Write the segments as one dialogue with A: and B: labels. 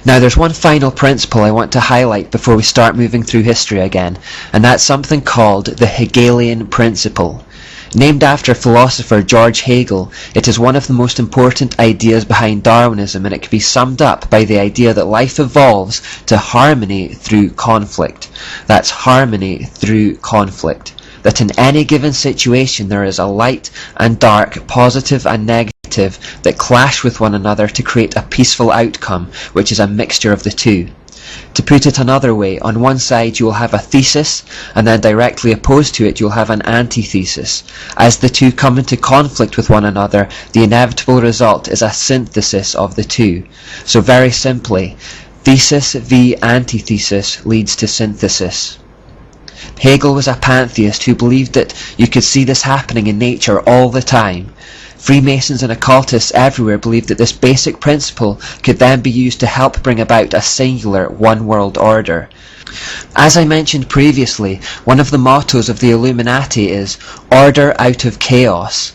A: Now there's one final principle I want to highlight before we start moving through history again, and that's something called the Hegelian Principle. Named after philosopher George Hegel, it is one of the most important ideas behind Darwinism, and it can be summed up by the idea that life evolves to harmony through conflict. That's harmony through conflict. That in any given situation there is a light and dark, positive and negative, that clash with one another to create a peaceful outcome, which is a mixture of the two. To put it another way, on one side you will have a thesis, and then directly opposed to it you will have an antithesis. As the two come into conflict with one another, the inevitable result is a synthesis of the two. So very simply, thesis v antithesis leads to synthesis. Hegel was a pantheist who believed that you could see this happening in nature all the time. Freemasons and occultists everywhere believed that this basic principle could then be used to help bring about a singular one-world order. As I mentioned previously, one of the mottos of the Illuminati is "order out of chaos."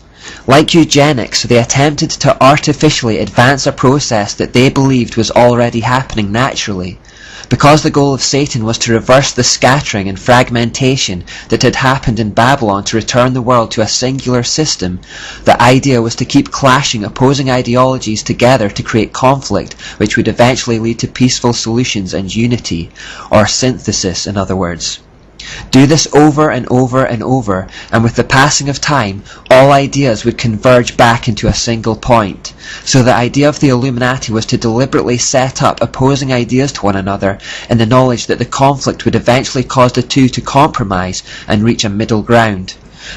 A: Like eugenics, they attempted to artificially advance a process that they believed was already happening naturally. Because the goal of Satan was to reverse the scattering and fragmentation that had happened in Babylon to return the world to a singular system, the idea was to keep clashing opposing ideologies together to create conflict, which would eventually lead to peaceful solutions and unity, or synthesis in other words. Do this over and over and over, and with the passing of time, all ideas would converge back into a single point. So the idea of the Illuminati was to deliberately set up opposing ideas to one another in the knowledge that the conflict would eventually cause the two to compromise and reach a middle ground.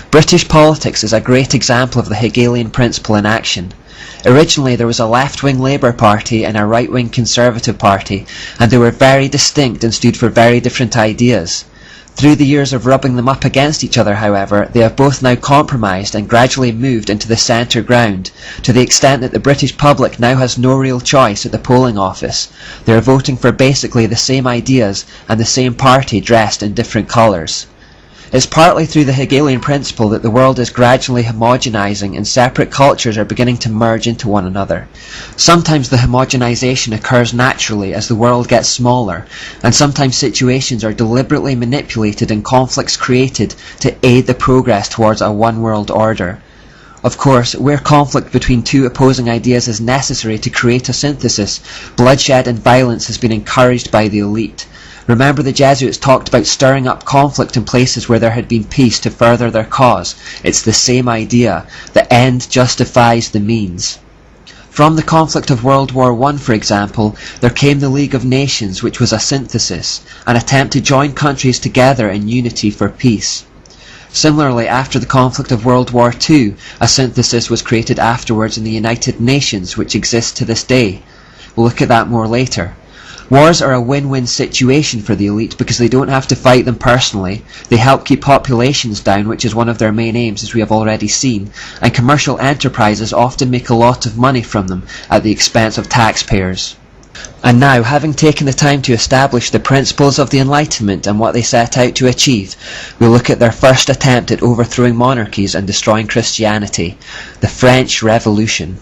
A: British politics is a great example of the Hegelian principle in action. Originally there was a left-wing Labour Party and a right-wing Conservative Party, and they were very distinct and stood for very different ideas. Through the years of rubbing them up against each other, however, they have both now compromised and gradually moved into the centre ground, to the extent that the British public now has no real choice at the polling office. They are voting for basically the same ideas and the same party dressed in different colours. It's partly through the Hegelian principle that the world is gradually homogenizing and separate cultures are beginning to merge into one another. Sometimes the homogenization occurs naturally as the world gets smaller, and sometimes situations are deliberately manipulated and conflicts created to aid the progress towards a one-world order. Of course, where conflict between two opposing ideas is necessary to create a synthesis, bloodshed and violence has been encouraged by the elite. Remember, the Jesuits talked about stirring up conflict in places where there had been peace to further their cause. It's the same idea. The end justifies the means. From the conflict of World War I, for example, there came the League of Nations, which was a synthesis, an attempt to join countries together in unity for peace. Similarly, after the conflict of World War II, a synthesis was created afterwards in the United Nations, which exists to this day. We'll look at that more later. Wars are a win-win situation for the elite because they don't have to fight them personally, they help keep populations down, which is one of their main aims as we have already seen, and commercial enterprises often make a lot of money from them at the expense of taxpayers. And now, having taken the time to establish the principles of the Enlightenment and what they set out to achieve, we'll look at their first attempt at overthrowing monarchies and destroying Christianity, the French Revolution.